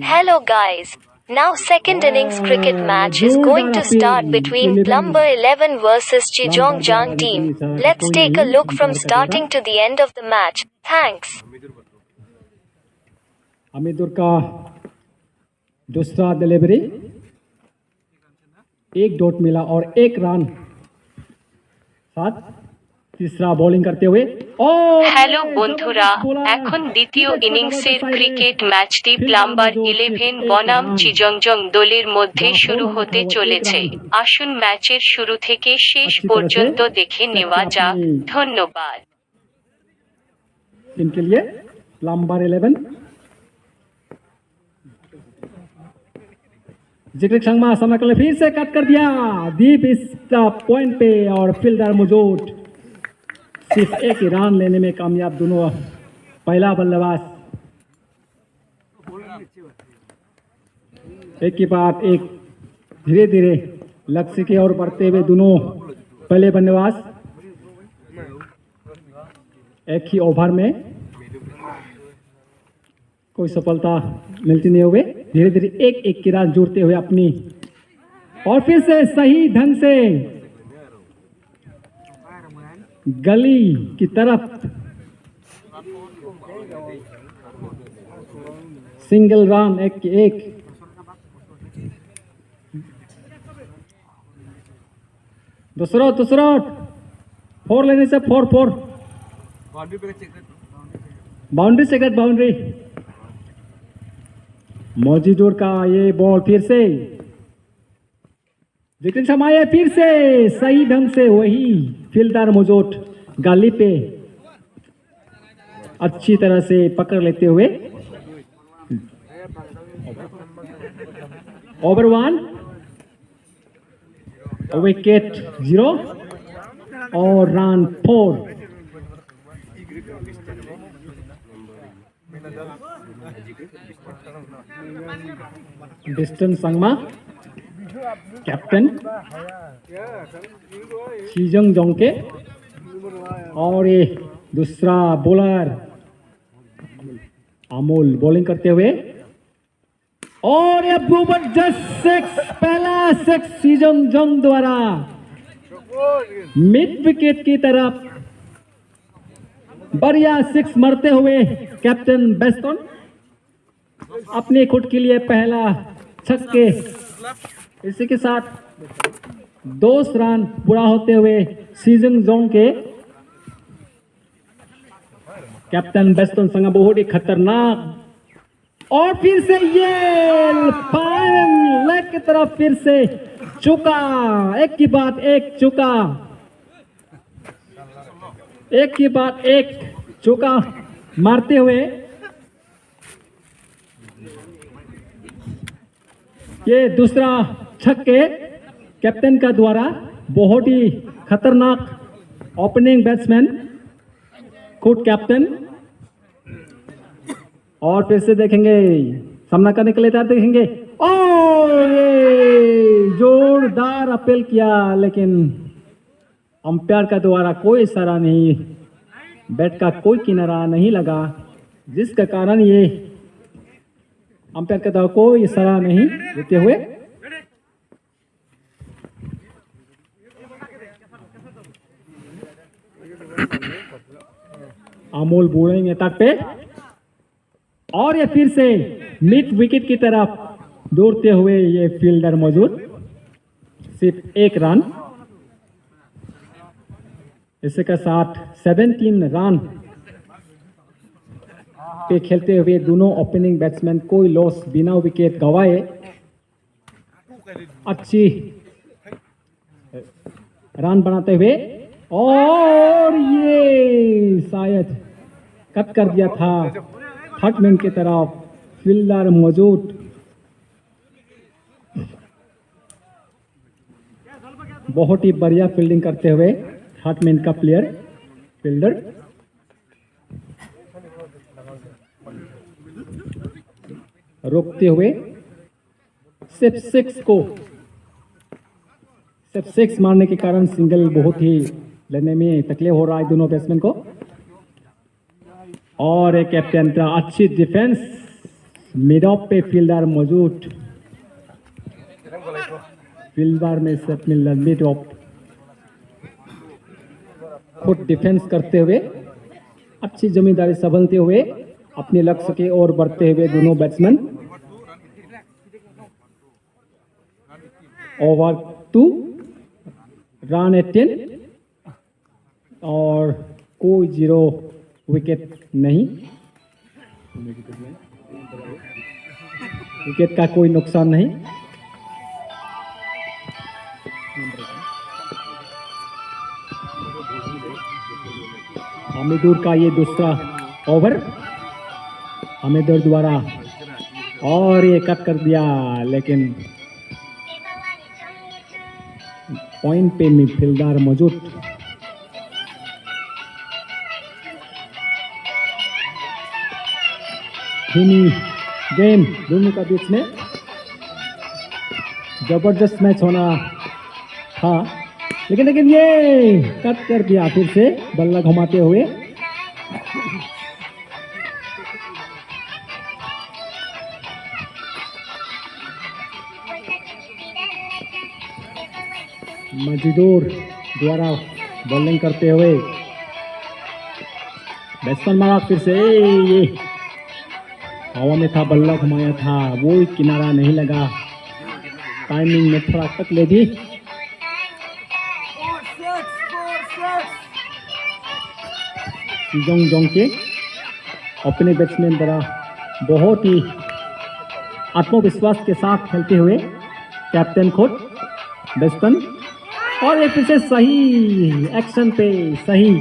Hello guys. Now second innings cricket match is going to start between Plumber 11 versus Chijongjiang team. Let's take a look from starting to the end of the match. Thanks. अमिदुर का दूसरा delivery, एक dot मिला और एक run साथ तीसरा bowling करते हुए হ্যালো বন্ধুরা, এখন দ্বিতীয় ইনিংসের ক্রিকেট ম্যাচটি প্লাম্বার 11 বনাম চিজংজং দলের মধ্যে শুরু হতে চলেছে। আসুন ম্যাচের শুরু থেকে শেষ পর্যন্ত দেখে নেওয়া যাক। ধন্যবাদ। इनके लिए प्लम्बर 11 जिक्र शर्मा सामना कर फिर से कट कर दिया दीप इस पॉइंट पे और फील्डर मौजूद सिर्फ एक ही रन लेने में कामयाब दोनों पहला बल्लेबाज एक के बाद एक धीरे धीरे लक्ष्य की ओर बढ़ते हुए दोनों पहले बल्लेबाज एक ही ओवर में कोई सफलता मिलती नहीं हुए धीरे धीरे एक एक की रात जोड़ते हुए अपनी और फिर से सही ढंग से गली की तरफ सिंगल रन एक दूसरा फोर लेने से फोर बाउंड्री से गट बाउंड्री मौजूदूर का ये बॉल फिर से जिक्र समाये फिर से सही ढंग से वही फील्डर मौजूद गाली पे अच्छी तरह से पकड़ लेते हुए ओवर 1 विकेट 0 और रन 4 डिस्टेंस संगमा कैप्टन चिजंगजोंग के और ये दूसरा बॉलर अमोल बॉलिंग करते हुए और ये जबरदस्त सिक्स पहला सिक्स चिजंगजोंग द्वारा मिड विकेट की तरफ बढ़िया सिक्स मारते हुए कैप्टन बेस्टन अपने खुद के लिए पहला छक्के इसी के साथ 2 रन पूरा होते हुए चिजंगजोंग के कैप्टन बेस्टन संग बहुत ही खतरनाक और फिर से ये फाइन लेग की तरफ फिर से चुका एक की बाद एक चुका एक की बाद एक चुका मारते हुए ये दूसरा छक्के कैप्टन का द्वारा बहुत ही खतरनाक ओपनिंग बैट्समैन खुद कैप्टन और फिर से देखेंगे सामना करने के लिए तैयार देखेंगे और ये जोरदार अपील किया लेकिन अंपायर का द्वारा कोई इशारा नहीं बैट का कोई किनारा नहीं लगा जिसके कारण ये अंपायर का द्वारा कोई इशारा नहीं देते हुए अमोल बोलेंगे तक पे और ये फिर से मिड विकेट की तरफ दौड़ते हुए ये फील्डर मौजूद सिर्फ एक रन इसके का साथ 17 रन पे खेलते हुए दोनों ओपनिंग बैट्समैन कोई लॉस बिना विकेट गवाए अच्छी रन बनाते हुए और ये शायद कट कर दिया था थर्ड मैन की तरफ फील्डर मौजूद बहुत ही बढ़िया फील्डिंग करते हुए थर्ड मैन का प्लेयर फील्डर रोकते हुए सिर्फ सिक्स मारने के कारण सिंगल बहुत ही लेने में तकलीफ हो रहा है दोनों बैट्समैन को और एक कैप्टन का अच्छी डिफेंस, मिड ऑफ पे फील्डर मौजूद, फील्डर में सब मिड ऑफ खुद डिफेंस करते हुए अच्छी जमींदारी संभालते हुए अपने लक्ष्य की ओर बढ़ते हुए दोनों बैट्समैन। ओवर 2, रन 18 और कोई 0 विकेट नहीं, विकेट का कोई नुकसान नहीं। हमीदुर का ये दूसरा ओवर, हमीदुर द्वारा, और ये कट कर दिया, लेकिन पॉइंट पे मिडफील्डर मौजूद। धीमी गेम दोनों का बीच में जबरदस्त मैच होना था, लेकिन ये कट कर दिया फिर से बल्ला घुमाते हुए। मजीदूर द्वारा बॉलिंग करते हुए बैट्समैन मारा, फिर से ये हवा में था, बल्ला घुमाया था, वो किनारा नहीं लगा, टाइमिंग में थोड़ा तक ले दी। जोंग के अपने बैट्समैन द्वारा बहुत ही आत्मविश्वास के साथ खेलते हुए कैप्टन खुद बैट्समैन, और एक फिर से सही एक्शन पे सही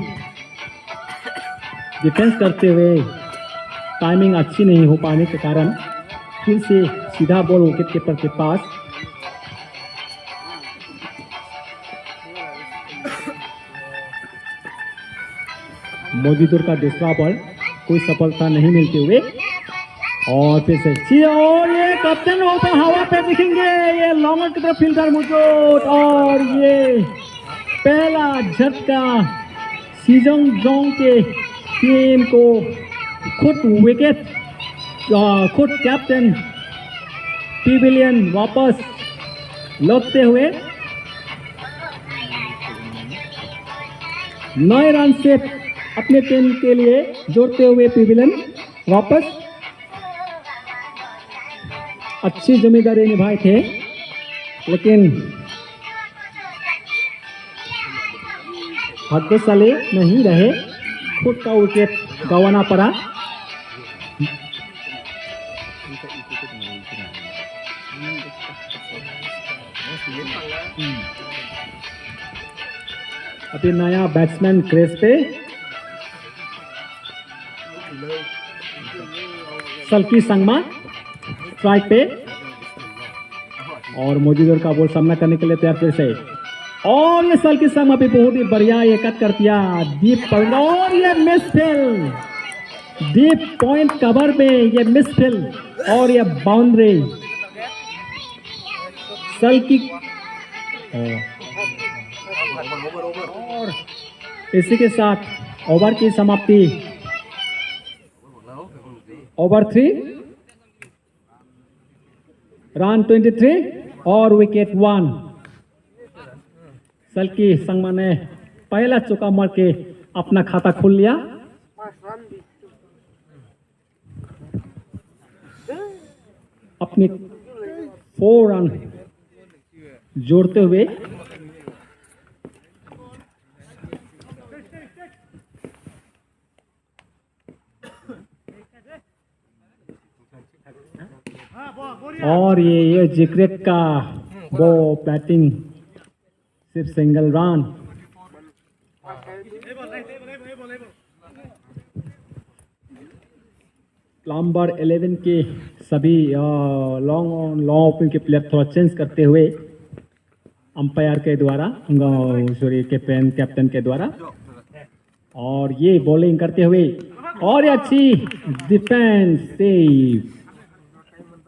डिफेंस करते हुए टाइमिंग अच्छी नहीं हो पाने के कारण फिर से सीधा बॉल विकेट कीपर के पास। मोजीदुर का दूसरा बॉल कोई सफलता नहीं मिलते हुए, और फिर से और ये कैप्टन ऊपर हवा पे दिखेंगे, ये लॉन्गर की तरफ फील्डर मौजूद, और ये पहला झटका चिजोंग के टीम को, खुद विकेट, खुद कैप्टन पेविलियन वापस लौटते हुए 9 रन से अपने टीम के लिए जोड़ते हुए पेविलियन वापस। अच्छी जिम्मेदारी निभाए थे, लेकिन भाग्यशाली नहीं रहे, खुद का विकेट गंवाना पड़ा। अभी नया बैट्समैन क्रेज पे सल्की संगमा स्ट्राइक पे, और मोजीदुर का बॉल सामना करने के लिए तैयार फिर से, और ये सल्की संगमा पे बहुत ही बढ़िया ये कट कर दिया डीप पॉइंट, और ये मिसफील्ड डीप पॉइंट कवर में ये मिसफील्ड, और ये बाउंड्री सल्की। और इसी के साथ ओवर की समाप्ति, ओवर 3, रन 23 और विकेट 1। सल्की संगमा ने पहला चौका मार के अपना खाता खोल लिया। अपने 4 रन जोड़ते हुए और ये जिक्रेक का वो बैटिंग सिर्फ सिंगल रन। प्लम्बर 11 के सभी लॉन्ग ओपनिंग के प्लेयर थोड़ा चेंज करते हुए अंपायर के द्वारा, सॉरी कैप्टन के द्वारा, और ये बॉलिंग करते हुए, और ये अच्छी डिफेंस से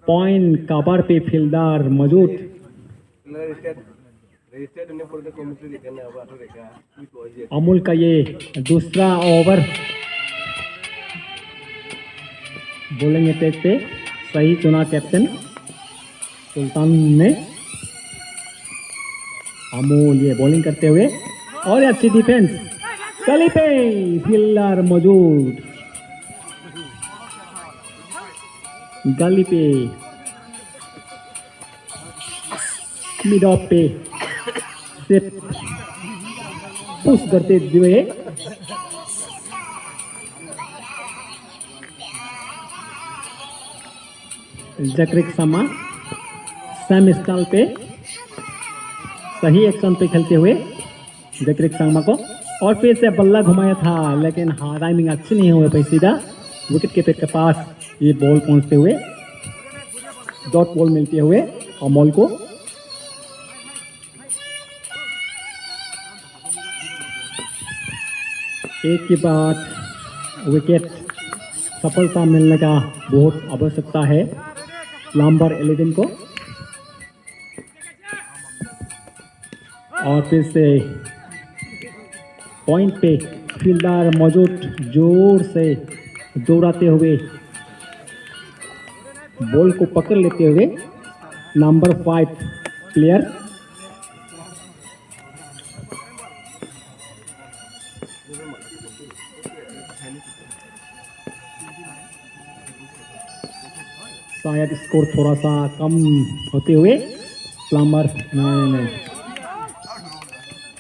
पॉइंट कवर पे फील्डर मौजूद। अमूल का ये दूसरा ओवर बॉलिंग अटैक पे सही चुना कैप्टन सुल्तान ने। अमोल ये बॉलिंग करते हुए और अच्छी डिफेंस, गली पे फील्डर मौजूद, गली पे मिड ऑफ पे से पुश करते हुए जकरिक समा सैम स्टाल पे सही एक्शन पे खेलते हुए जकरिक शर्मा को, और फिर से बल्ला घुमाया था लेकिन हाँ टाइमिंग अच्छी नहीं हुई, सीधा विकेट कीपर के पास ये बॉल पहुंचते हुए डॉट बॉल मिलते हुए अमोल को। एक के बाद विकेट सफलता मिलने का बहुत आवश्यकता है नंबर 11 को। और फिर से पॉइंट पे फील्डर मौजूद, जोर से दौड़ाते हुए बॉल को पकड़ लेते हुए नंबर 5 प्लेयर शायद स्कोर थोड़ा सा कम होते हुए प्लम्बर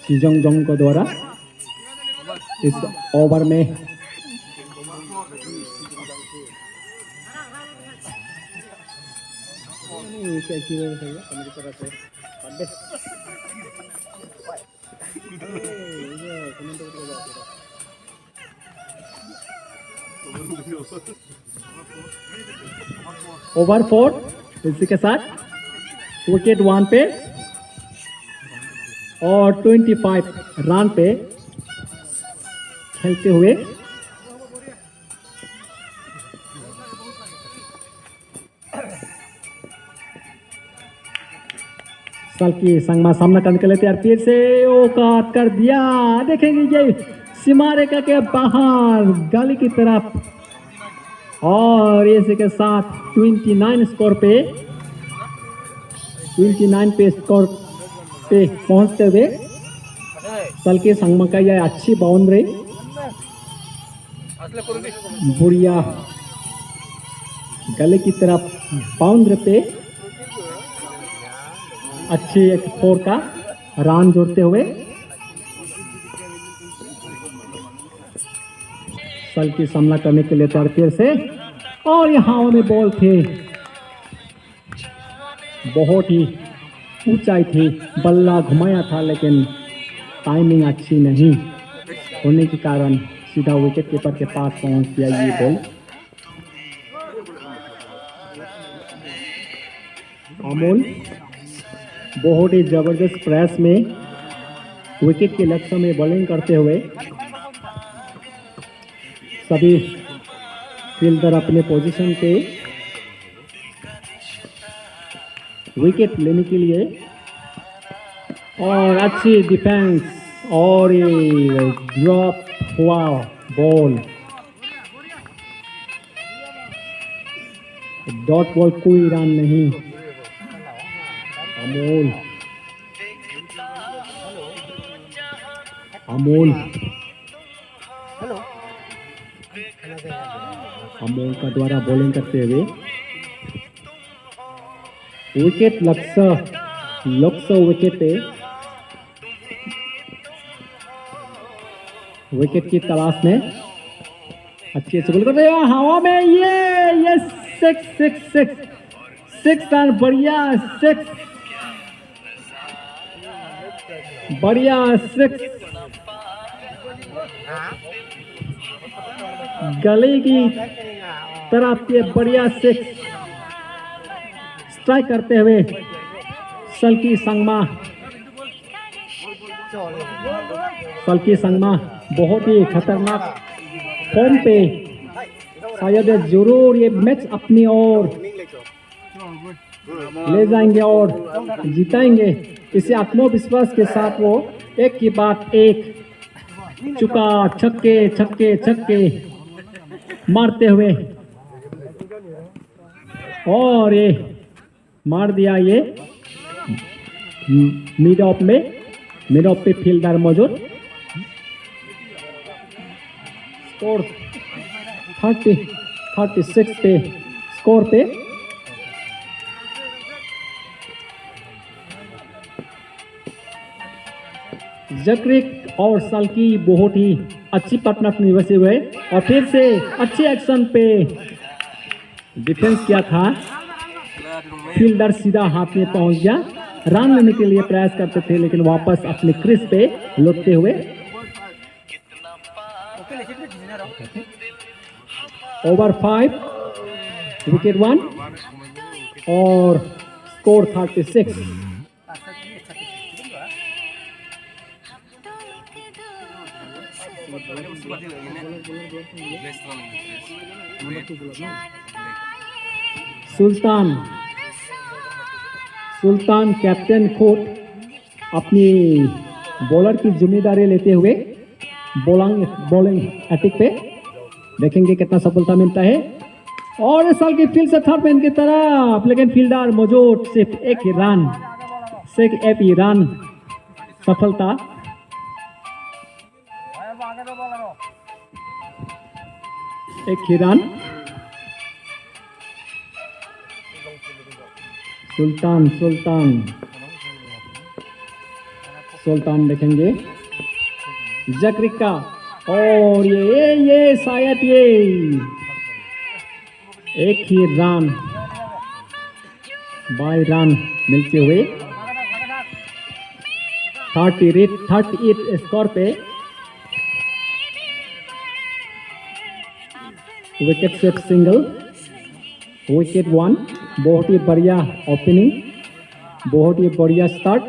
चिजोंग जोंग को द्वारा इस ओवर में ओवर 4 इसी के साथ विकेट 1 पे और 25 रन पे खेलते हुए सल्की संगमा सामना करने के लिए तैयार, फिर से ओ काट कर दिया, देखेंगे ये सीमा रेखा के बाहर गली की तरफ, और इसी के साथ 29 स्कोर पे 29 पे स्कोर पे पहुंचते हुए सल्की संगमा का यह अच्छी बाउंड्री, बुढ़िया गले की तरफ बाउंड्री पे अच्छी एक 4 का रन जोड़ते हुए सल्की सामना करने के लिए तैयार फिर से, और यहाँ में बॉल थे, बहुत ही ऊंचाई थी, बल्ला घुमाया था लेकिन टाइमिंग अच्छी नहीं होने के कारण सीधा विकेट कीपर के पास पहुंच गया ये बॉल। अमोल बहुत ही जबरदस्त प्रेस में विकेट के लक्ष्य में बॉलिंग करते हुए सभी फील्डर अपने पोजीशन पे विकेट लेने के लिए, और अच्छी डिफेंस, और ये ड्रॉप हुआ बॉल, डॉट बॉल, कोई रन नहीं। अमोल अमोल का द्वारा बॉलिंग करते हुए विकेट लक्ष्य विकेट पे विकेट की तलाश में अच्छे से बॉल कर रहे हैं हवा में, ये 6 रन, बढ़िया 6 गले की तरफ ये बढ़िया 6 स्ट्राइक करते हुए सल्की संगमा बहुत ही खतरनाक फॉर्म पे, शायद जरूर ये मैच अपनी ओर ले जाएंगे और जिताएंगे। इसी आत्मविश्वास के साथ वो एक के बाद एक छक्के मारते हुए और ये मार दिया ये मिड ऑफ पे फील्डर मौजूद। स्कोर 36 पे स्कोर पे जक्रिक और साल्की बहुत ही अच्छी पार्टनर निवसे हुए और फिर से अच्छे एक्शन पे डिफेंस किया था। फील्डर सीधा हाथ में पहुंच गया, रन लेने के लिए प्रयास करते थे लेकिन वापस अपने क्रीज पे लौटते हुए। ओवर 5 विकेट 1 और स्कोर 36। सुल्तान कैप्टन खुद अपनी बॉलर की जिम्मेदारी लेते हुए बॉलिंग अटैक पे देखेंगे कितना सफलता मिलता है। और इस साल की फील्ड से थर्ड मैन की तरफ लेकिन फील्डर मौजूद, सिर्फ एक ही रन सफलता। एक ही रन। सुल्तान देखेंगे जक्रिका और ये शायद ये एक ही रन बाय रन मिलते हुए 38 स्कोर पे विकेट सेट सिंगल, विकेट 1। बहुत ही बढ़िया ओपनिंग, बहुत ही बढ़िया स्टार्ट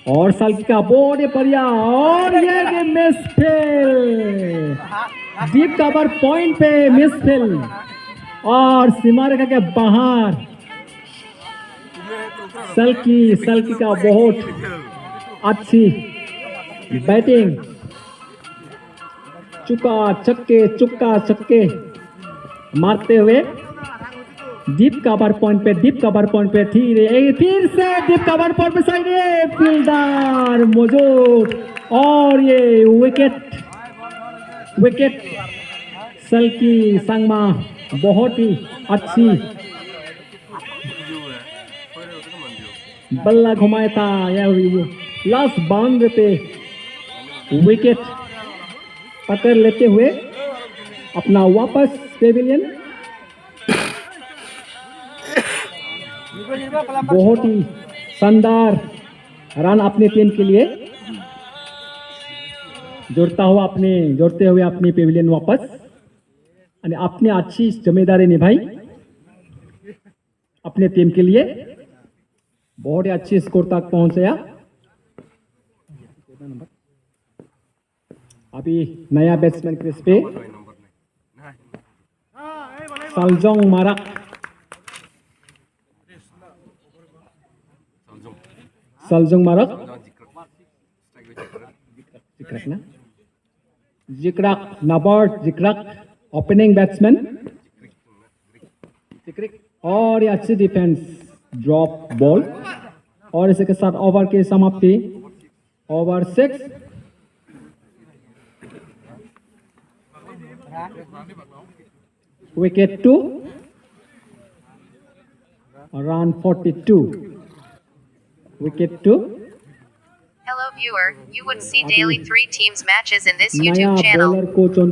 और साल्की का बहुत ही बढ़िया और ये miss field, deep cover point पे मिस फील्ड और सीमा रेखा के बाहर। साल्की का बहुत अच्छी बैटिंग, चुक्का छक्के मारते हुए डीप कवर पॉइंट पे फिर से डीप कवर पॉइंट पे साइड फील्डर मौजूद और ये विकेट साल्की संगमा बहुत ही अच्छी बल्ला घुमाया था। लास्ट बाउंड्री पे विकेट पकड़ लेते हुए अपना वापस पेविलियन। बहुत ही शानदार रन अपने टीम के लिए जोड़ते हुए अपनी पेविलियन वापस और अपनी अच्छी जिम्मेदारी निभाई अपने टीम के लिए। बहुत ही अच्छी स्कोर तक पहुंचा। अभी नया बैट्समैन क्रीज पे सालजोंग मारक जिक्राक ओपनिंग बैट्समैन और ये अच्छी डिफेंस ड्रॉप बॉल और इसी के साथ ओवर की समाप्ति। Over 6 wicket 2 run 42 wicket 2। Hello viewer, you would see daily 3 teams matches in this YouTube channel.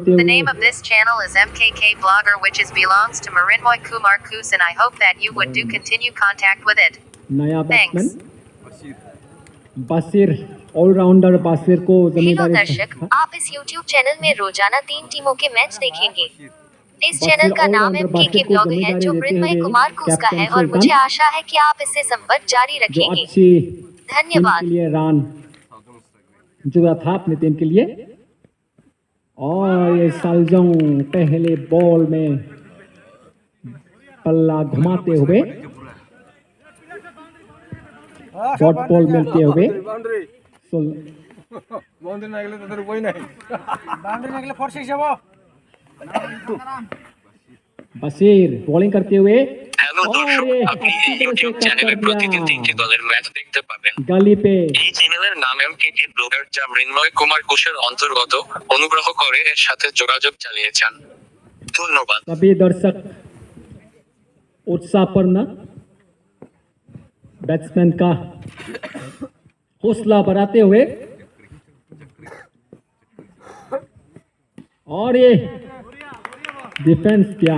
The name of this channel is MKK Blogger which is belongs to Marinmoy Kumar Kus and I hope that you would do continue contact with it. नया Thanks. Batsman Bashir all rounder Bashir को हेलो जिम्मेदारी। दर्शक, आप इस YouTube channel में रोजाना 3 टीमों के मैच देखेंगे। इस चैनल का नाम MKK ब्लॉग है जो मृन्मय कुमार कूस का है और मुझे आशा है कि आप इससे संपर्क जारी जो रखेंगे। अच्छी धन्यवाद। टीम के लिए रन जुड़ा था अपनी टीम के लिए। और ये सालजोंग पहले बॉल में पल्ला घुमाते हुए डॉट बॉल मिलते हुए बशीर बॉलिंग करते हुए প্রিয় দর্শক, আপনি এই ইউটিউব চ্যানেলে প্রতিদিন 3টি দলের ম্যাচ দেখতে পাবেন। गली पे এই চ্যানেলের নাম MKK ব্লগার, যা মৃন্ময় কুমার ঘোষের অন্তর্গত। অনুগ্রহ করে এর সাথে যোগাযোগ চালিয়ে যান। ধন্যবাদ। सभी दर्शक उत्साहपूर्ण बैट्समैन का हौसला बढ़ाते हुए और ये डिफेंस किया।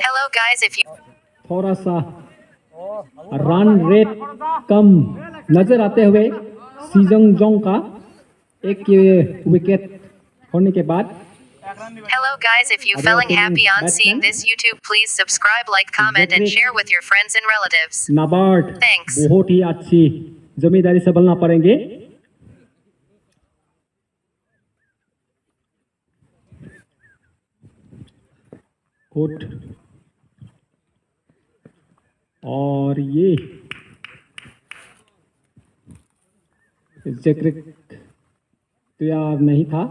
Hello guys, if you थोड़ा सा रन रेट कम नजर आते हुए सीजोंग का एक विकेट होने के बाद Hello guys, if you feeling happy on seeing this YouTube, please subscribe, like, comment and share with your friends and relatives. NABARD Thanks. बहुत ही अच्छी जमींदारी से बनना पड़ेंगे। गुड। और ये जैक्रिक तैयार नहीं था,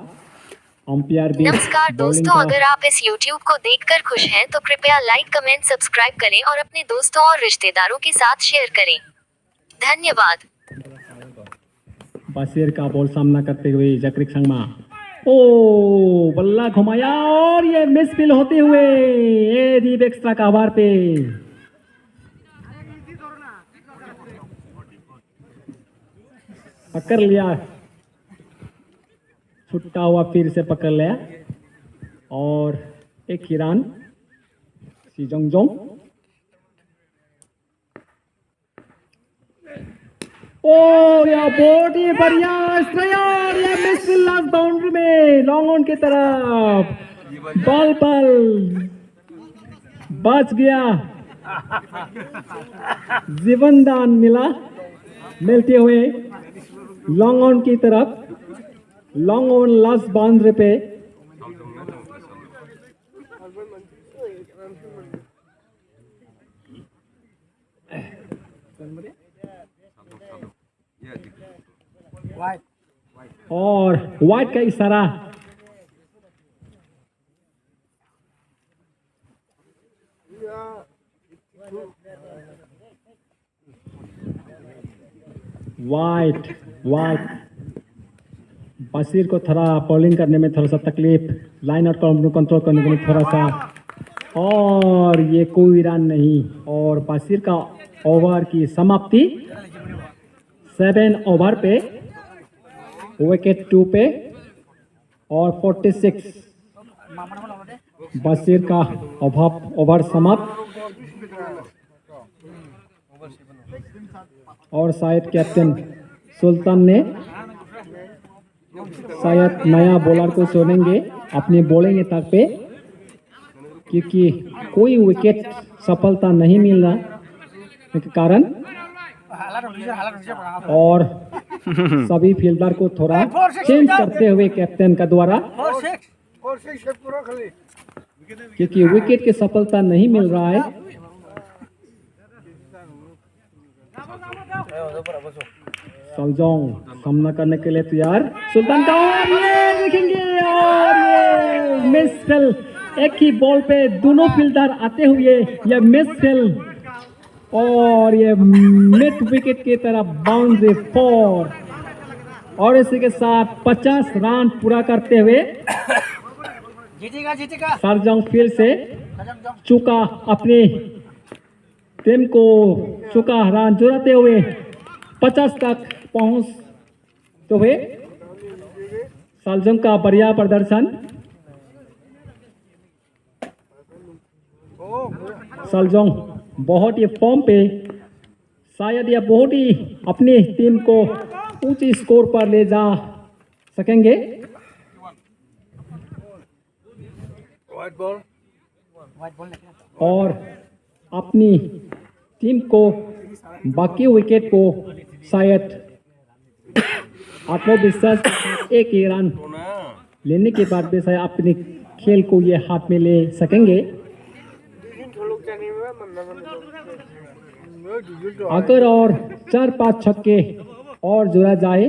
अंपायर भी नमस्कार bowling दोस्तों, का अगर आप इस YouTube को देखकर खुश हैं तो कृपया लाइक, कमेंट, सब्सक्राइब करें और अपने दोस्तों और रिश्तेदारों के साथ शेयर करें। धन्यवाद। बशीर का बॉल सामना करते हुए जैक्रिक संगमा, ओ बल्ला घुमाया और ये मिस फील होते हुए ये डीप एक्स्ट्रा का ओवर पे पकड़ लिया, छुट्टा हुआ फिर से पकड़ लिया और एक ही रन सीजोंग। ओ या बहुत ही बढ़िया स्ट्राइक, या मिस लास्ट बाउंड्री में लॉन्ग ऑन की तरफ बॉल बच गया, जीवन दान मिलते हुए लॉन्ग ऑन की तरफ, लॉन्ग ऑन लास्ट बाउंड्री पे और वाइट का इशारा। वाइट बशीर को थोड़ा बॉलिंग करने में थोड़ा सा तकलीफ, लाइन आउट कंट्रोल करने में थोड़ा सा, और ये कोई रन नहीं। और बशीर का ओवर की समाप्ति 7 ओवर पे विकेट 2 पे और 46। बशीर का ओवर समाप्त और शायद कैप्टन सुल्तान ने शायद नया बॉलर को चुनेंगे अपनी बॉलिंग अटैक पे, क्योंकि कोई विकेट सफलता नहीं मिल रहा के कारण, और सभी फील्डर को थोड़ा चेंज करते हुए कैप्टन का द्वारा, क्योंकि विकेट की सफलता नहीं मिल रहा है। सलजोंग सामना करने के लिए तैयार, सुल्तान का और ये देखेंगे, और ये मिस फेल, एक ही बॉल पे दोनों फील्डर आते हुए ये मिस फेल और ये मिड विकेट की तरफ बाउंड्री 4, और इसी के साथ 50 रन पूरा करते हुए सरजोंग फील्ड से चुका अपनी टीम को चुका रन जोड़ते हुए 50 तक पहुंचते हुए सरजोंग का बढ़िया प्रदर्शन। सरजोंग बहुत ही फॉर्म पे, शायद यह बहुत ही अपनी टीम को ऊंची स्कोर पर ले जा सकेंगे। और अपनी टीम को बाकी विकेट को शायद आत्मविश्वास एक ही रन लेने के बाद भी शायद अपने खेल को ये हाथ में ले सकेंगे। अगर और 4-5 छक्के और जोड़ा जाए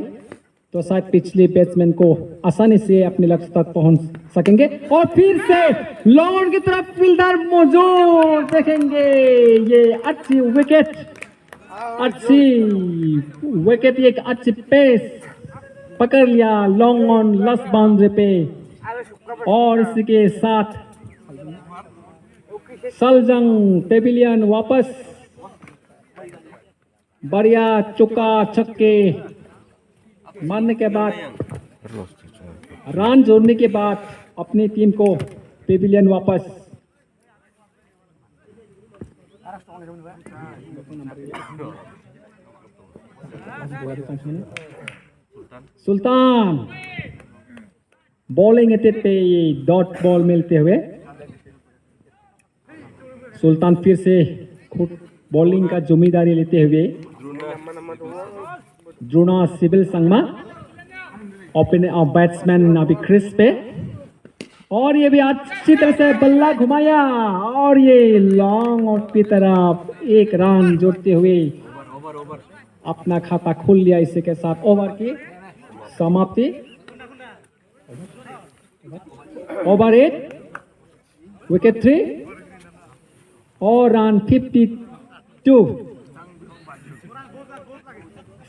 तो शायद पिछले बैट्समैन को आसानी से अपने लक्ष्य तक पहुंच सकेंगे। और फिर से लॉन्ग की तरफ फील्डर मौजूद, देखेंगे ये अच्छी विकेट, एक अच्छी पेस पकड़ लिया लॉन्ग ऑन लास्ट बाउंड्री पे। और इसी के साथ सलजंग पेविलियन वापस, बढ़िया चौका छक्के मारने के बाद, रन जोड़ने के बाद अपनी टीम को पेविलियन वापस। सुल्तान बॉलिंग एटेक पे ये डॉट बॉल मिलते हुए सुल्तान फिर से खुद बॉलिंग का जिम्मेदारी लेते हुए द्रोणा सिबिल संगमा ओपनर बैट्समैन अभी क्रिस पे, और ये भी अच्छी तरह से बल्ला घुमाया और ये लॉन्ग ऑफ की तरफ एक रन जोड़ते हुए अपना खाता खोल लिया। इसी के साथ ओवर की समाप्ति। ओवर 8 विकेट 3 और रन 52।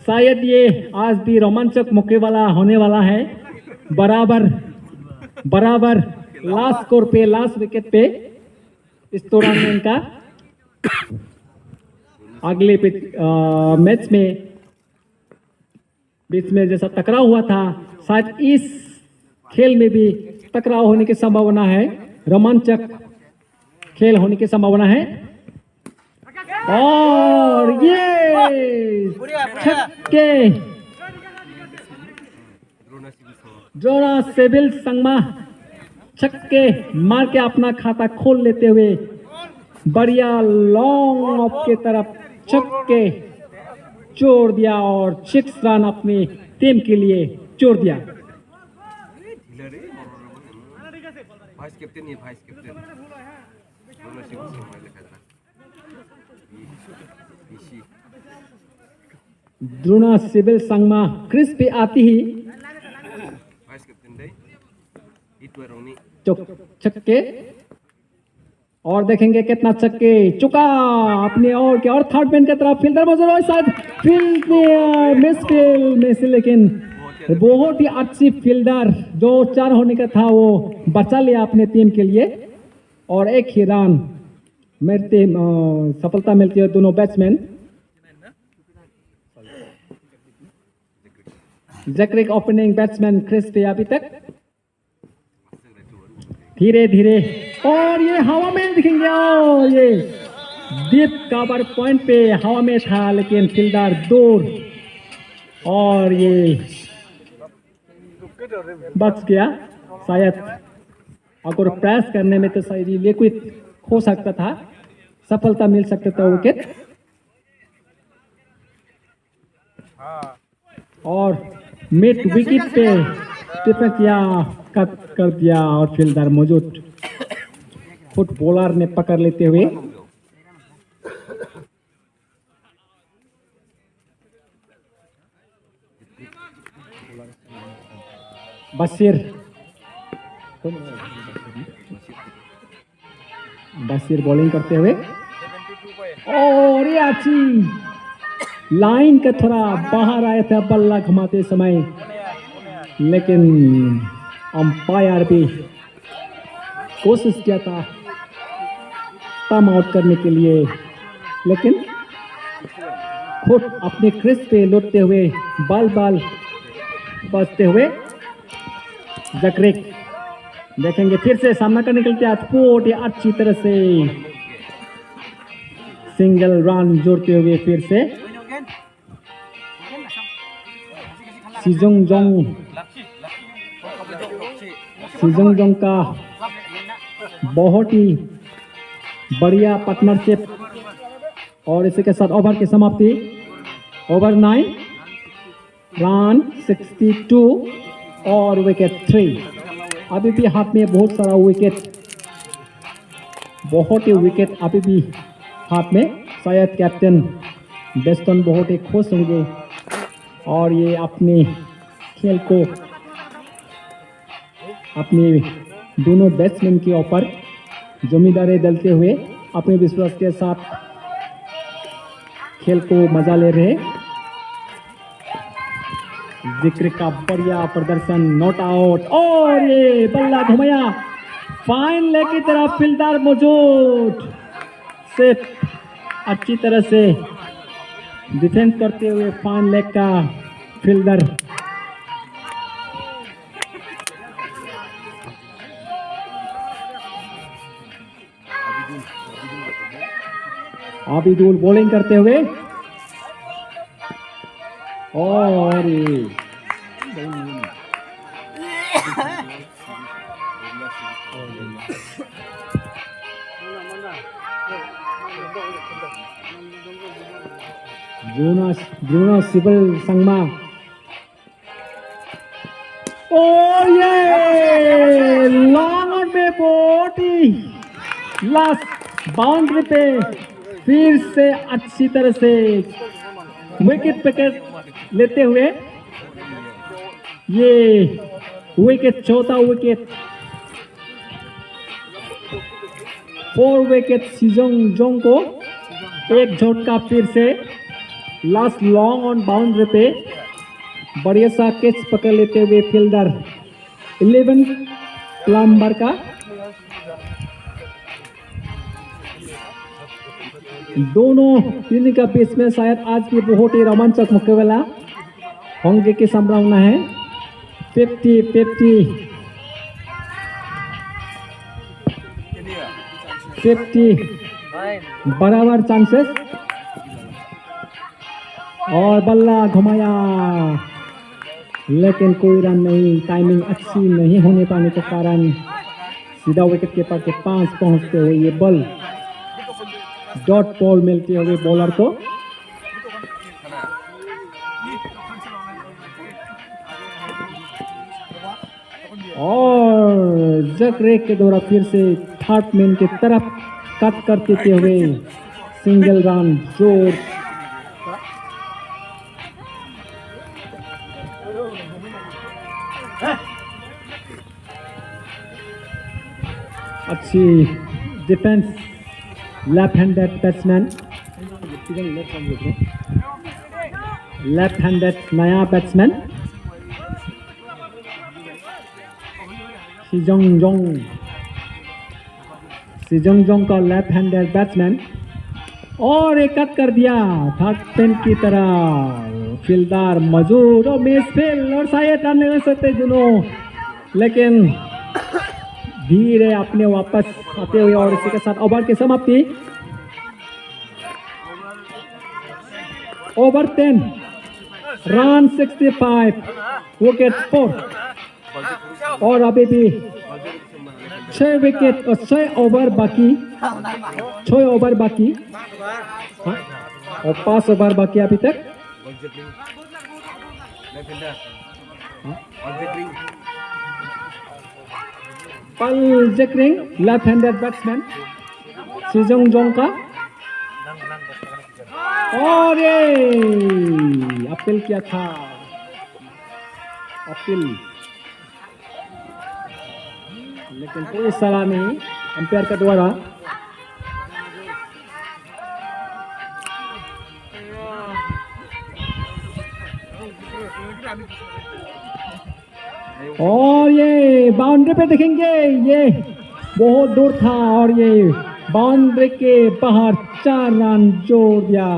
शायद ये आज भी रोमांचक मौके वाला होने वाला है। बराबर लास्ट स्कोर पे, लास्ट विकेट पे इस टूर्नामेंट का। अगले मैच में बीच में जैसा टकराव हुआ था, शायद इस खेल में भी टकराव होने की संभावना है, रोमांचक खेल होने की संभावना है। और ये छक्के, द्रोणा सिबिल संगमा छक्के मार के अपना खाता खोल लेते हुए बढ़िया लॉन्ग ऑफ के तरफ छक्के जोड़ दिया और 6 रन अपनी टीम के लिए जोड़ दिया। वाइस कैप्टन, ये वाइस कैप्टन द्रोणा सिबिल संगमा क्रिस पे आती ही वाइस कैप्टन दे इतवरोनी छक्के, और देखेंगे कितना छक्के चुका अपने और के। और थर्ड मैन की तरफ फील्डर मौजूद है, शायद फील्ड मिस, लेकिन बहुत ही अच्छी फील्डर जो 4 होने का था वो बचा लिया अपने टीम के लिए और एक ही रन मिलते सफलता मिलती है दोनों बैट्समैन। जैक्रिक ओपनिंग बैट्समैन क्रिस पे अभी तक धीरे धीरे, और ये हवा में दिखेंगे, और ये डीप कवर पॉइंट पे हवा में था लेकिन फील्डर दूर, और ये बच गया। शायद अगर प्रेस करने में तो शायद ये लिक्विड हो सकता था, सफलता मिल सकता था विकेट। और मिड विकेट पे टिपक किया, कट कर दिया और फील्डर मौजूद खुद बॉलर ने पकड़ लेते हुए बशीर बॉलिंग करते हुए, और ये अच्छी लाइन का थोड़ा बाहर आया था बल्ला घुमाते समय, लेकिन अंपायर भी कोशिश किया था टर्म आउट करने के लिए, लेकिन खुद अपने क्रिस पे लौटते हुए बाल बचते हुए जैक्रिक देखेंगे फिर से सामना करने के लिए बहुत ही अच्छी तरह से सिंगल रन जोड़ते हुए फिर से सिजोंग का बहुत ही बढ़िया पार्टनरशिप। और इसी के साथ ओवर की समाप्ति, ओवर 9 रन 62 और विकेट 3। अभी भी हाथ में बहुत सारा विकेट, बहुत ही विकेट अभी भी हाथ में। शायद कैप्टन बेस्टन बहुत ही खुश होंगे और ये अपनी खेल को अपने दोनों बैट्समैन के ऊपर जिम्मेदारी डालते हुए अपने विश्वास के साथ खेल को मजा ले रहे। जिक्र का बढ़िया प्रदर्शन, नॉट आउट, और ये बल्ला घुमाया, फाइन लेग की तरफ फील्डर मौजूद, सिर्फ अच्छी तरह से डिफेंस करते हुए फाइन लेग का फील्डर। आबिदुल बॉलिंग करते हुए, और जोनास सिबल संगमा, और ये लॉन्ग ऑन पे बहुत ही लास्ट बाउंड्री पे फिर से अच्छी तरह से विकेट पकड़ लेते हुए, ये विकेट, चौथा विकेट, 4 विकेट शिजोंग जोंग को एक झटका फिर से लास्ट लॉन्ग ऑन बाउंड्री पे बढ़िया सा कैच पकड़ लेते हुए फील्डर 11 प्लम्बर का। दोनों टीम का बीच में शायद आज की बहुत ही रोमांचक मुकाबला होंगे की संभावना है। 50-50 बराबर चांसेस, और बल्ला घुमाया लेकिन कोई रन नहीं, टाइमिंग अच्छी नहीं होने पाने के कारण सीधा विकेट कीपर के पास पहुंचते हुए ये बॉल डॉट बॉल मिलते हुए बॉलर को। और जक रेक के द्वारा फिर से थर्ड मैन की तरफ कट करते हुए सिंगल रन जोर। अच्छी defence left handed batsman, left handed नया बैट्समैन शिजोंग जोंग का लेफ्ट हैंडेड बैट्समैन, और एक कट कर दिया थर्ड पेन की तरह, फील्डर मौजूद और मिस फील्ड, और शायद रन नहीं सकते दोनों, लेकिन धीरे अपने वापस आते हुए, और इसी के साथ ओवर की समाप्ति। ओवर 10 रन 65 विकेट 4, और अभी भी 6 विकेट और 6 ओवर बाकी, 6 ओवर बाकी, और 5 ओवर बाकी अभी तक। पल जेकरिंग लेफ्ट हैंडेड बैट्समैन शिजोंग जोंग का, और ये अपील किया था, अपील, लेकिन कोई सलाह नहीं अंपायर के द्वारा। और ये बाउंड्री पे देखेंगे, ये बहुत दूर था, और ये बाउंड्री के बाहर 4 रन जोड़ दिया।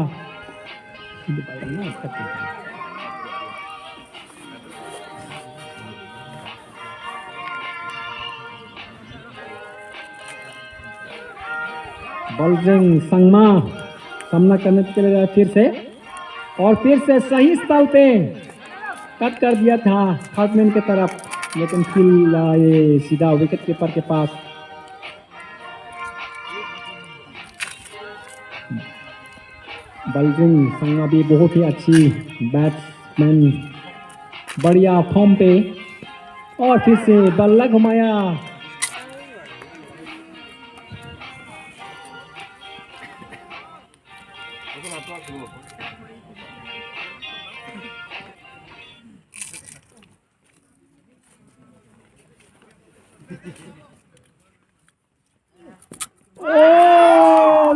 बलजिंग संगमा सामना करने के लिए फिर से, और फिर से सही स्थल पे कट कर दिया था थर्डमैन की तरफ, लेकिन फिर ये सीधा विकेट कीपर के पास। बलजिंग संगमा भी बहुत ही अच्छी बैट्समैन, बढ़िया फॉर्म पे, और फिर से बल्ला घुमाया, ओ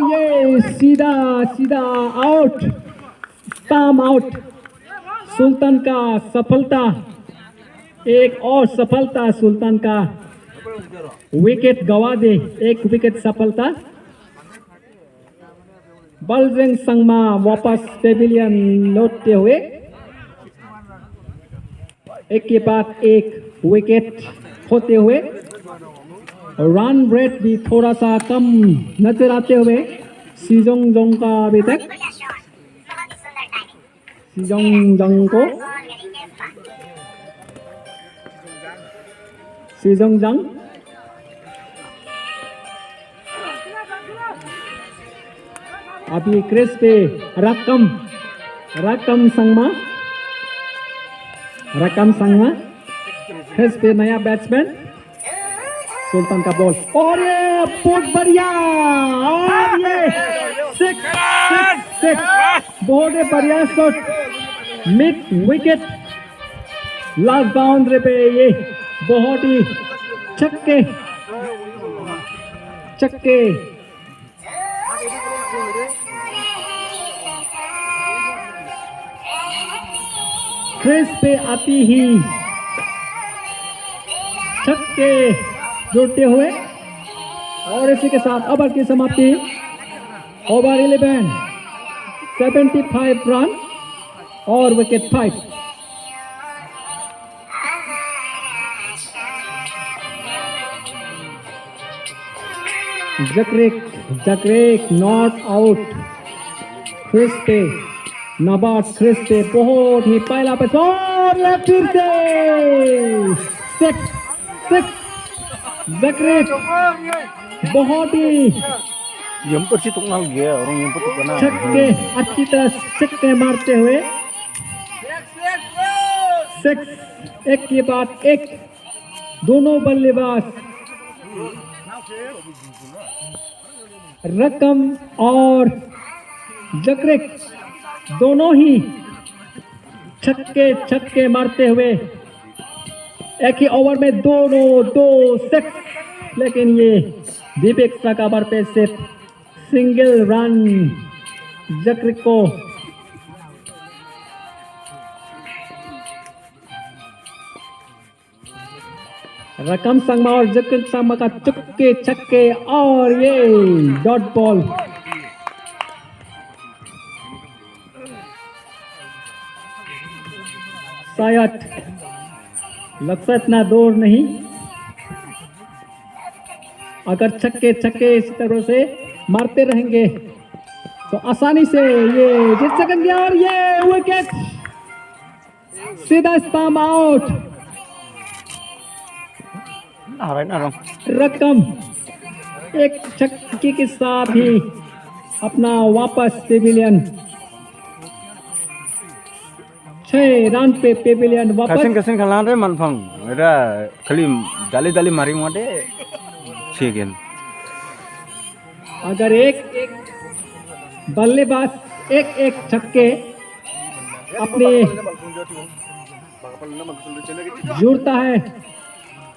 ये सीधा सीधा आउट, स्टाम्प आउट। सुल्तान का सफलता, एक और सफलता सुल्तान का, विकेट गवा दे, एक विकेट सफलता। बलजेंग संगमा वापस पेविलियन लौटते हुए, एक के बाद एक विकेट खोते हुए, रन रेट भी थोड़ा सा कम नजर आते हुए सीजोंग का अभी तक। सीजोंग को सीजोंग अभी क्रिस पे रकम संगमा क्रिस पे नया बैट्समैन सुल्तान का बॉल, और ये बहुत बढ़िया, और ये सिक्स बहुत बढ़िया shot mid wicket, last boundary पे ये बहुत ही छक्के क्रिस पे आती ही छक्के जोड़ते हुए, और इसी के साथ ओवर की समाप्ति। ओवर 11, 75 रन और विकेट 5। जकरेक नॉट आउट। क्रिस पे नबार्ड, क्रिस पे बहुत ही पहला पे, और फिर से सिक्स जकरेक बहुत ही छक्के, अच्छी तरह छक्के मारते हुए, सिक्स एक के बाद एक, दोनों बल्लेबाज रकम और जकरेक दोनों ही छक्के मारते हुए, एक ही ओवर में दो सिक्स, लेकिन ये दीपक साकाबर पे सिर्फ सिंगल रन जकरेक को। रकम संगमा और जकरेक संगमा का छक्के, और ये डॉट बॉल। शायद लक्ष्य इतना दूर नहीं, अगर छक्के इस तरह से मारते रहेंगे तो आसानी से ये जीत सकेंगे, और ये विकेट सीधा स्टंप आउट। रकम एक छक्के के साथ ही अपना वापस पेविलियन, 6 रन पे पेविलियन वापस। कसिन खेलान रे मनफंग एरा खाली दाली मारी मटे सेकेंड। अगर एक बल्लेबाज एक छक्के अपने जुड़ता है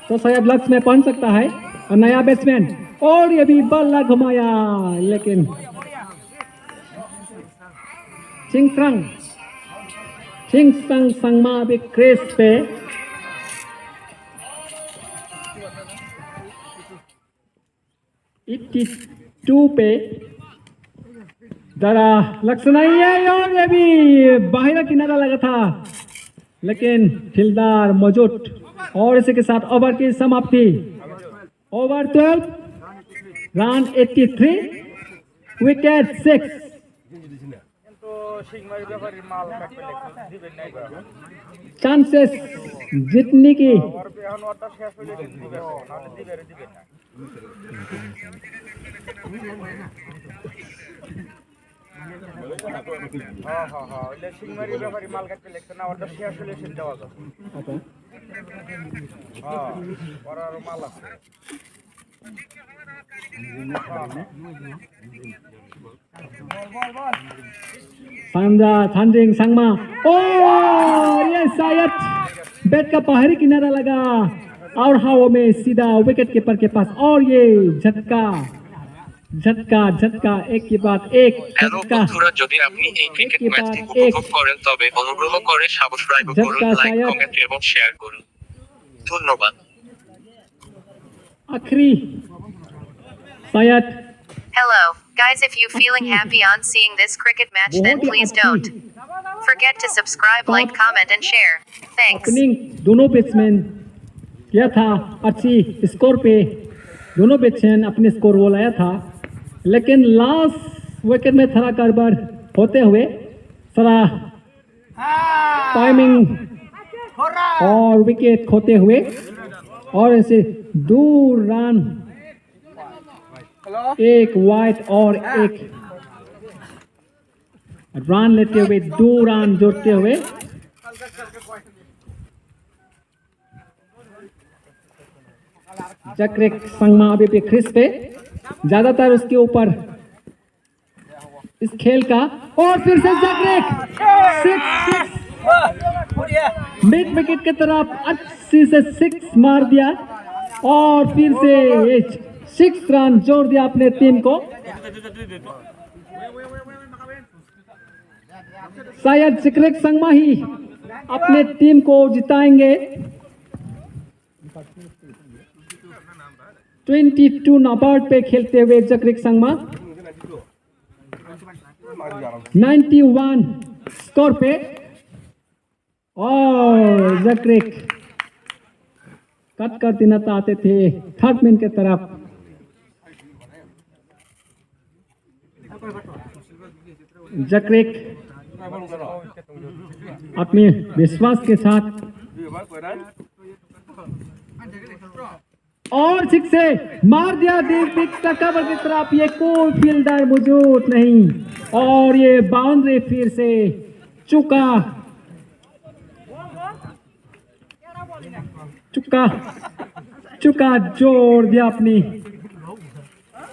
तो शायद लक्ष्य में पहुंच सकता है। और नया बैट्समैन, और ये भी बल्ला घुमाया, लेकिन चिंगसंग संगमा भी क्रेस पे टू पे जरा लक्ष्य नहीं है, और ये भी बाहर किनारा लगा था, लेकिन फील्डर मौजूद। और इसी के साथ ओवर की समाप्ति। Over 12, run 83, wicket 6। चांसेस जीतने की थानजिंग संगमा, और ये शायद बैट का बाहरी किनारा लगा, और हवा में सीधा विकेट कीपर के पास, और ये झटका झटका झटका, एक के बाद एक হ্যালো झटका বন্ধুরা, যদি আপনি এই ক্রিকেট ম্যাচটি উপভোগ করেন তবে অনুগ্রহ করে সাবস্ক্রাইব করুন, লাইক কমেন্ট এবং শেয়ার করুন। ধন্যবাদ। आखिरी शायद Hello, guys, if you feeling happy on seeing this cricket match, then please don't forget to subscribe, like, comment and share. Thanks. Opening दोनों बैट्समैन किया था अच्छी स्कोर पे, दोनों बैट्समैन अपने स्कोर वो लाया था, लेकिन लास्ट विकेट में थोड़ा गड़बड़ होते हुए थोड़ा टाइमिंग और विकेट खोते हुए और ऐसे 2 रन, एक वाइड और एक रन लेते हुए 2 रन जोड़ते हुए जकरिक संगमा अभी भी क्रिस पे, ज्यादातर उसके ऊपर इस खेल का, और फिर से जकरिक 6 मिड विकेट की तरफ अच्छी से 6 मार दिया और फिर से 6 रन जोड़ दिया अपने टीम को। शायद जकरिक संगमा ही अपने टीम को जिताएंगे। 22 नॉट पे खेलते हुए जकरिक संगमा 91 स्कोर पे, और जकरिक कट कर देना चाहते थे थर्ड मैन की तरफ। जकरिक अपने विश्वास के साथ और 6 से मार दिया दीप कवर की तरफ, ये कोई फील्डर मौजूद नहीं, और ये बाउंड्री फिर से चुका चुका चुका जोड़ दिया अपनी